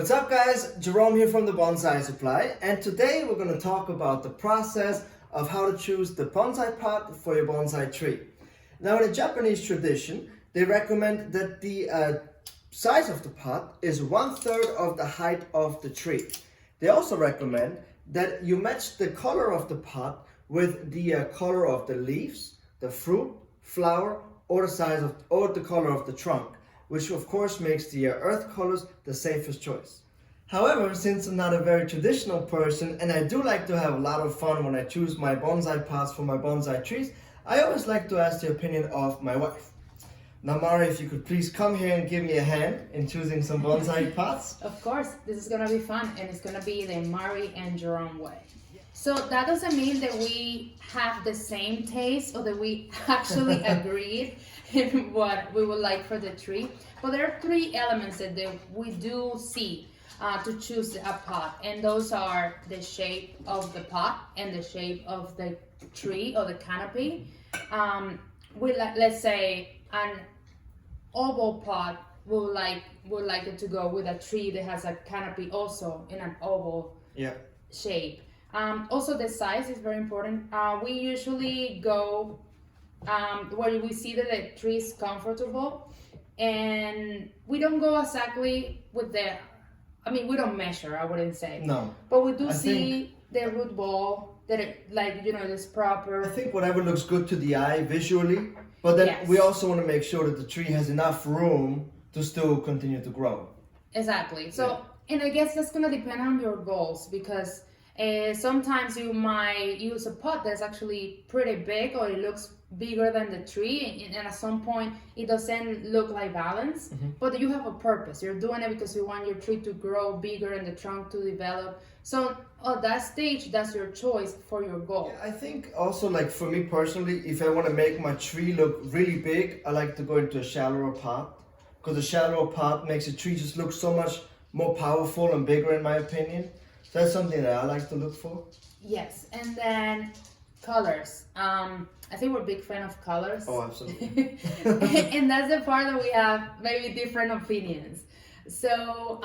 What's up guys, Jerome here from the Bonsai Supply, and today we're going to talk about the process of how to choose the bonsai pot for your bonsai tree. Now in a Japanese tradition, they recommend that the size of the pot is 1/3 of the height of the tree. They also recommend that you match the color of the pot with the color of the leaves, the fruit, flower, or the color of the trunk, which of course makes the earth colors the safest choice. However, since I'm not a very traditional person and I do like to have a lot of fun when I choose my bonsai pots for my bonsai trees, I always like to ask the opinion of my wife. Now Mari, if you could please come here and give me a hand in choosing some bonsai pots. Of course, this is gonna be fun and it's gonna be the Mari and Jerome way. So that doesn't mean that we have the same taste or that we actually agreed in what we would like for the tree. But there are three elements that we do see to choose a pot, and those are the shape of the pot and the shape of the tree or the canopy. Let's say an oval pot would like it to go with a tree that has a canopy also in an oval shape. Also, the size is very important. We usually go where we see that the tree is comfortable, and we don't go exactly with we don't measure, I wouldn't say. No. But we do see the root ball that is proper. I think whatever looks good to the eye visually, but then we also want to make sure that the tree has enough room to still continue to grow. Exactly. So, and I guess that's gonna depend on your goals, because sometimes you might use a pot that's actually pretty big, or it looks bigger than the tree, and at some point it doesn't look like balance, but you have a purpose. You're doing it because you want your tree to grow bigger and the trunk to develop. So at that stage, that's your choice for your goal. Yeah, I think also, like for me personally, if I want to make my tree look really big, I like to go into a shallower pot, because a shallower pot makes the tree just look so much more powerful and bigger, in my opinion. So that's something that I like to look for. Yes, and then colors. I think we're a big fan of colors. Oh, absolutely. And that's the part that we have maybe different opinions. So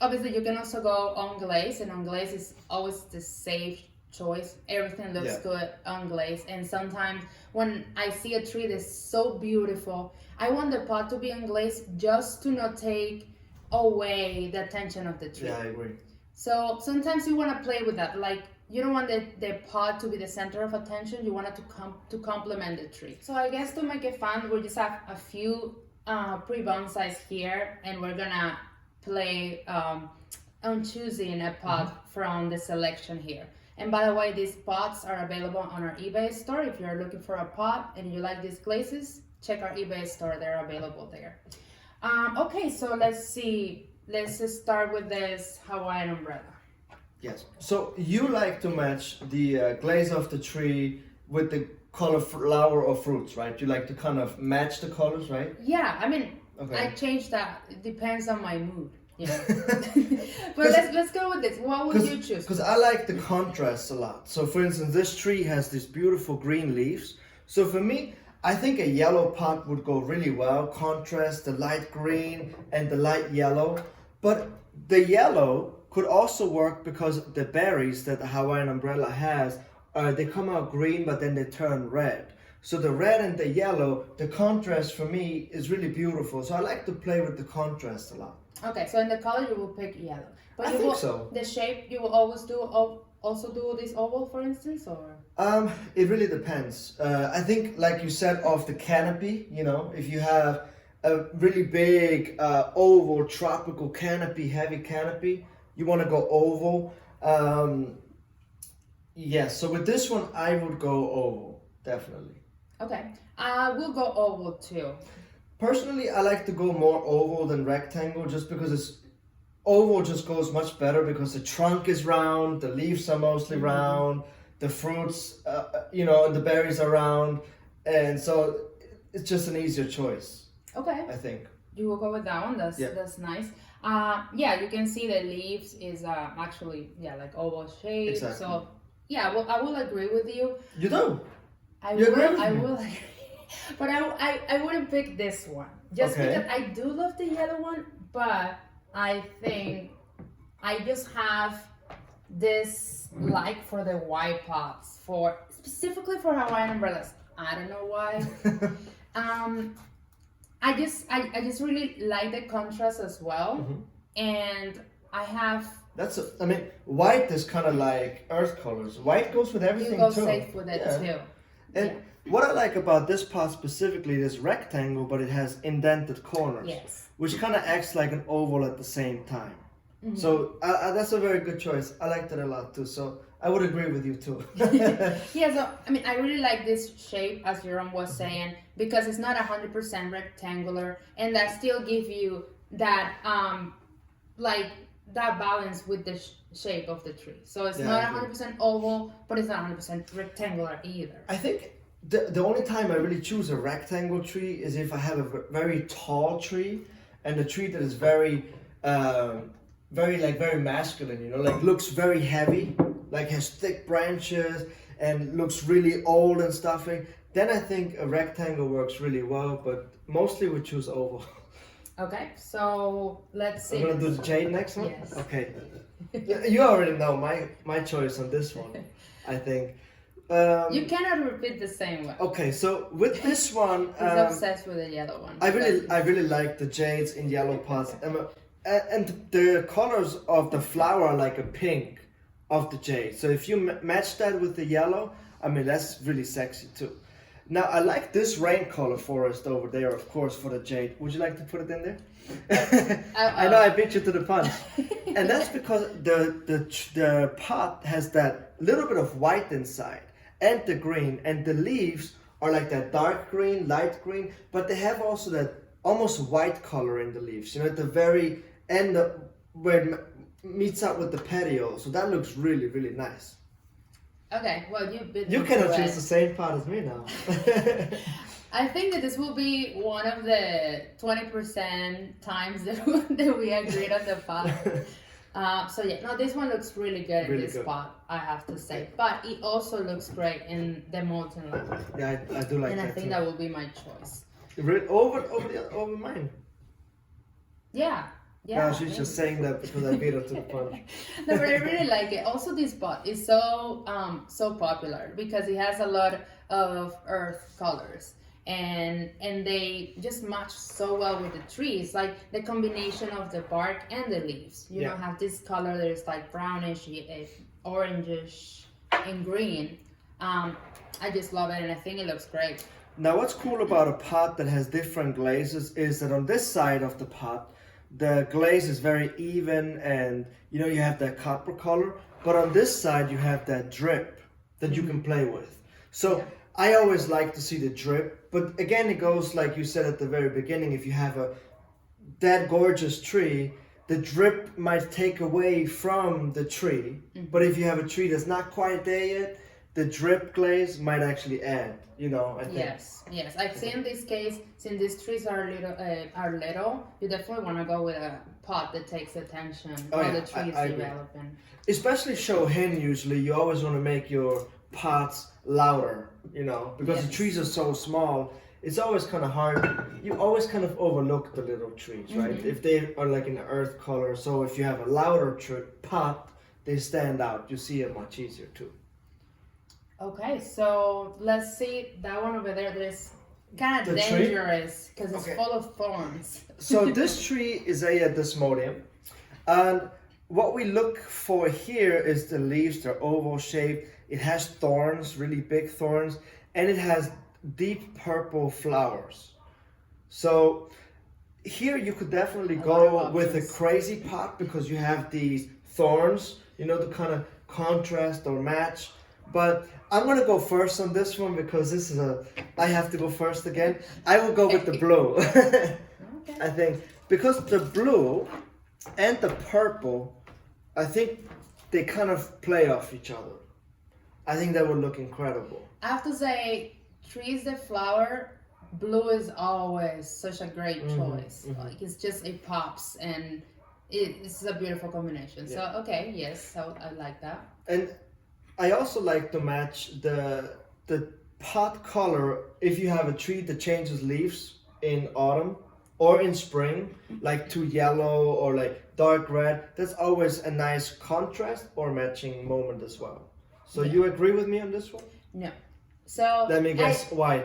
obviously you can also go on glaze, and on glaze is always the safe choice. Everything looks good on glaze, and sometimes when I see a tree that's so beautiful, I want the pot to be on glaze just to not take away the attention of the tree. Yeah, I agree. So sometimes you want to play with that, like you don't want the pot to be the center of attention. You want it to complement the tree. So I guess to make it fun, we just have a few pre-bonsais here, and we're gonna play on choosing a pot from the selection here. And by the way, these pots are available on our eBay store. If you're looking for a pot and you like these glazes, check our eBay store. They're available there. Okay, so let's see. Let's just start with this Hawaiian Umbrella. Yes. So you like to match the glaze of the tree with the color flower or fruits, right? You like to kind of match the colors, right? Yeah, I mean, I change that. It depends on my mood, you know. But let's go with this. What would you choose? Because I like the contrast a lot. So for instance, this tree has these beautiful green leaves. So for me, I think a yellow pot would go really well. Contrast the light green and the light yellow. But the yellow could also work because the berries that the Hawaiian Umbrella has, they come out green, but then they turn red. So the red and the yellow, the contrast for me is really beautiful. So I like to play with the contrast a lot. Okay, so in the color you will pick yellow. But I think so. The shape you will always also do this oval, for instance, or? It really depends. I think, like you said, of the canopy, you know, if you have a really big oval tropical canopy, heavy canopy, you want to go oval. Yes, so with this one, I would go oval, definitely. Okay, we'll go oval too. Personally, I like to go more oval than rectangle, just because oval just goes much better, because the trunk is round, the leaves are mostly round, the fruits, and the berries are round, and so it's just an easier choice. Okay. I think. You will go with that one. That's nice. Yeah, you can see the leaves is actually like oval shape. Exactly. So yeah, well, I will agree with you. You do. I will agree. But I wouldn't pick this one just because I do love the yellow one, but I think I just have this like for the white pots, for specifically for Hawaiian umbrellas. I don't know why. um, I just really like the contrast as well, and I have. I mean, white is kind of like earth colors. White goes with everything You go too. safe with it too. And what I like about this pot specifically, this rectangle, but it has indented corners, Yes. which kind of acts like an oval at the same time. So that's a very good choice. I liked it a lot too. So I would agree with you too. Yeah, so I mean, I really like this shape, as Jerome was saying, because it's not 100% rectangular, and that still give you that like that balance with the shape of the tree. So it's not 100% oval, but it's not 100% rectangular either. I think the only time I really choose a rectangle tree is if I have a very tall tree, and a tree that is very very masculine, you know, like looks very heavy, like has thick branches and looks really old and stuffy. Then I think a rectangle works really well, but mostly we choose oval. Okay, so let's see. I'm gonna do the Jade next one. Yes. Okay. You already know my choice on this one. I think. You cannot repeat the same one. Okay, so with this one, He's obsessed with the yellow one. I really like the Jades in yellow pots, and the colors of the flower are like a pink of the Jade. So if you match that with the yellow, I mean that's really sexy too. Now I like this rain color forest over there, of course, for the Jade. Would you like to put it in there? I know I beat you to the punch, and that's because the pot has that little bit of white inside and the green, and the leaves are like that dark green, light green, but they have also that almost white color in the leaves. You know, at the very end where it meets up with the petiole, so that looks really nice. Okay, well you cannot choose the same pot as me now. I think that this will be one of the 20% times that we agreed on the pot. So yeah, no, this one looks really good in this pot, I have to say. But it also looks great in the molten lava. Yeah, I do like that. And I think too. that will be my choice. Over mine. Yeah. No, she's just saying that because I beat her to the punch. No, but I really like it. Also, this pot is so popular because it has a lot of earth colors, and they just match so well with the trees. Like the combination of the bark and the leaves. You don't have this color that is like brownish, orangish, and green. I just love it, and I think it looks great. Now, what's cool about a pot that has different glazes is that on this side of the pot, the glaze is very even, and you know, you have that copper color, but on this side you have that drip that you can play with. So I always like to see the drip, but again, it goes like you said at the very beginning, if you have that gorgeous tree, the drip might take away from the tree, but if you have a tree that's not quite there yet, the drip glaze might actually add, you know, I think. Yes. I've seen this case, since these trees are little, you definitely want to go with a pot that takes attention while the tree is developing. Especially shohin, usually, you always want to make your pots louder, you know, because the trees are so small, it's always kind of hard. You always kind of overlook the little trees, right? If they are like in an earth color, so if you have a louder pot, they stand out. You see it much easier too. Okay, so let's see that one over there. This kind of dangerous because it's full of thorns. So this tree is a desmodium, and what we look for here is the leaves. They're oval shaped. It has thorns, really big thorns, and it has deep purple flowers. So here you could definitely go with a crazy pot because you have these thorns, you know, to kind of contrast or match. But I'm gonna go first on this one because this is I have to go first again. I will go with the blue. I think because the blue and the purple, I think they kind of play off each other. I think that would look incredible. I have to say, trees that flower, blue is always such a great choice. Like it pops, and it's a beautiful combination. So okay, yes, I like that. And I also like to match the pot color if you have a tree that changes leaves in autumn. or in spring, like too yellow or like dark red. That's always a nice contrast or matching moment as well. So you agree with me on this one? No. So Let me guess why.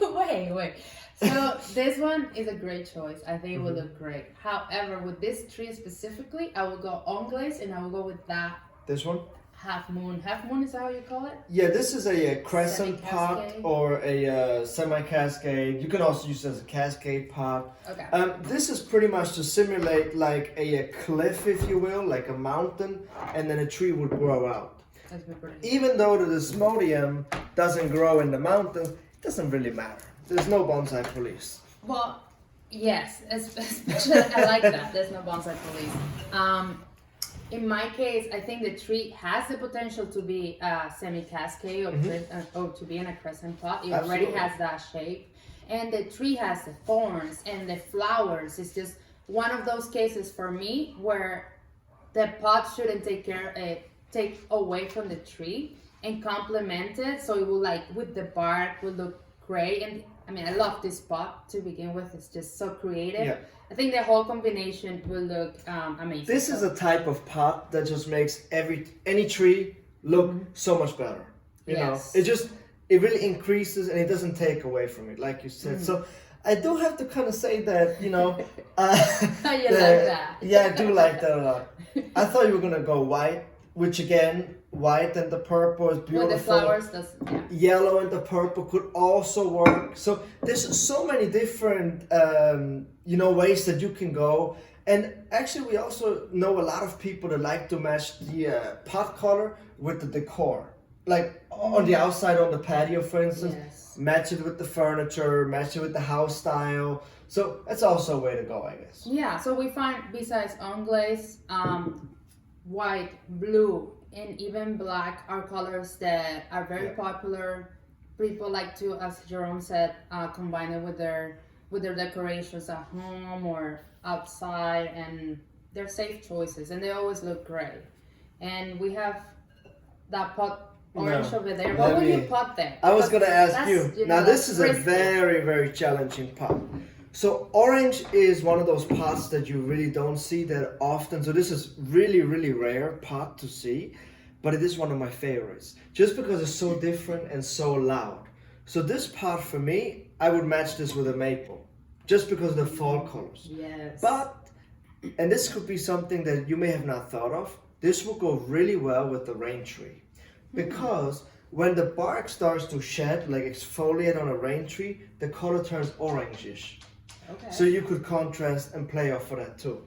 wait. So this one is a great choice. I think it will look great. However, with this tree specifically, I will go onglaze and I will go with that This one? half moon. Half moon is that how you call it? Yeah, this is a crescent pot Semi-cascade. or a semi-cascade. You can also use it as a cascade pot. Okay. This is pretty much to simulate like a cliff, if you will, like a mountain, and then a tree would grow out. That's pretty. Even though the desmodium doesn't grow in the mountain, it doesn't really matter. There's no bonsai police. Well, yes, especially I like that. There's no bonsai police. In my case, I think the tree has the potential to be a semi-cascade or to be in a crescent pot. It already Absolutely. has that shape. And the tree has the thorns and the flowers. It's just one of those cases for me where the pot shouldn't take away from the tree and complement it. So it will like with the bark will look great. And I mean, I love this pot to begin with. It's just so creative. Yeah. I think the whole combination will look amazing. This is a type of pot that just makes any tree look so much better. You Yes. know, it really increases and it doesn't take away from it, like you said. So I do have to kind of say that, you know, You like that. Yeah, I do like that a lot. I thought you were gonna go white, which again, white and the purple is beautiful. With the flowers, yeah. Yellow and the purple could also work. So there's so many different, ways that you can go. And actually, we also know a lot of people that like to match the pot color with the decor. Like on the outside, on the patio, for instance, Yes. match it with the furniture, match it with the house style. So that's also a way to go, I guess. Yeah, so we find besides onglaze, white, blue, and even black are colors that are very popular. People like to, as Jerome said, combine it with their decorations at home or outside, and they're safe choices and they always look great. And we have that pot orange over there. What would you put there? I was gonna ask That's, you. know, Now this is that's a risky. very, very challenging pot. So orange is one of those pots that you really don't see that often. So this is really, really rare pot to see, but it is one of my favorites just because it's so different and so loud. So this pot for me, I would match this with a maple just because of the fall colors. Yes. But, and this could be something that you may have not thought of, this will go really well with the rain tree. Because when the bark starts to shed, like exfoliate on a rain tree, the color turns orangish. Okay. So you could contrast and play off for that too.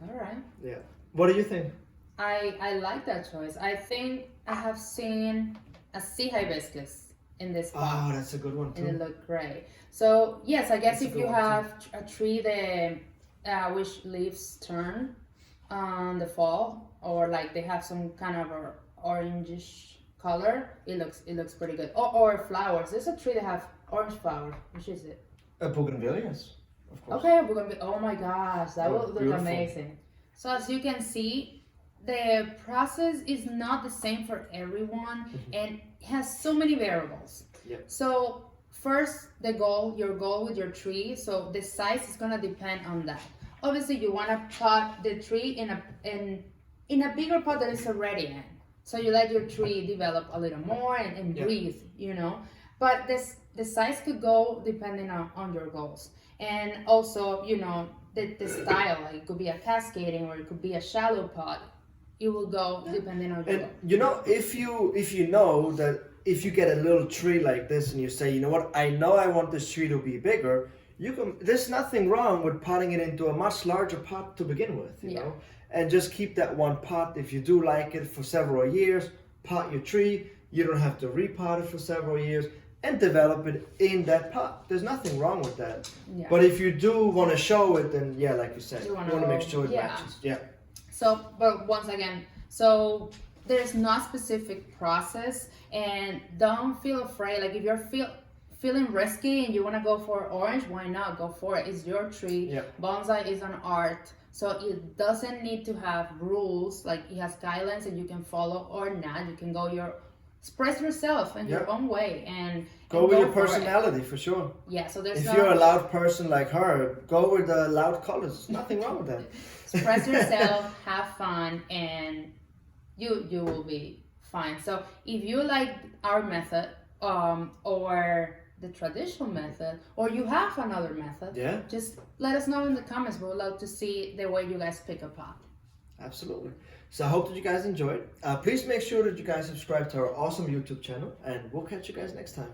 All right. Yeah. What do you think? I like that choice. I think I have seen a sea hibiscus in this pot. Oh, that's a good one And it too. looked great. So yes, I guess That's a if good you one, have a tree that which leaves turn on the fall, or like they have some kind of a orangish color, it looks pretty good. Or flowers. There's a tree that have orange flower. Which is it? Bougainvilleas, of course. Okay, we're gonna be. Oh my gosh, that Oh, will look beautiful. amazing. So as you can see, the process is not the same for everyone, and it has so many variables. Yeah. So first, your goal with your tree. So the size is gonna depend on that. Obviously, you wanna pot the tree in a bigger pot that is already in. So you let your tree develop a little more and breathe, you know. But the size could go depending on your goals. And also, you know, the style, like it could be a cascading or it could be a shallow pot. It will go depending on your And goal. you know, if you know that if you get a little tree like this and you say, you know what, I know I want this tree to be bigger, there's nothing wrong with potting it into a much larger pot to begin with, you know? And just keep that one pot. If you do like it for several years, pot your tree. You don't have to repot it for several years and develop it in that pot. There's nothing wrong with that. Yeah. But if you do want to show it, then yeah, like you said, You you wanna want to make go- sure it yeah. matches. Yeah. So, but once again, so there's no specific process, and don't feel afraid. Like if you're feeling risky and you want to go for orange, why not go for it? It's your tree. Yeah. Bonsai is an art, so it doesn't need to have rules. Like it has guidelines that you can follow or not. You can go your express yourself in your own way and go with your for it. personality for sure. Yeah, so there's if no, you're a loud person like her, go with the loud colors. Nothing wrong with that. express yourself, have fun, and you will be fine. So if you like our method, or the traditional method, or you have another method, just let us know in the comments. We would love to see the way you guys pick a pot. Absolutely. So I hope that you guys enjoyed. Please make sure that you guys subscribe to our awesome YouTube channel, and we'll catch you guys next time.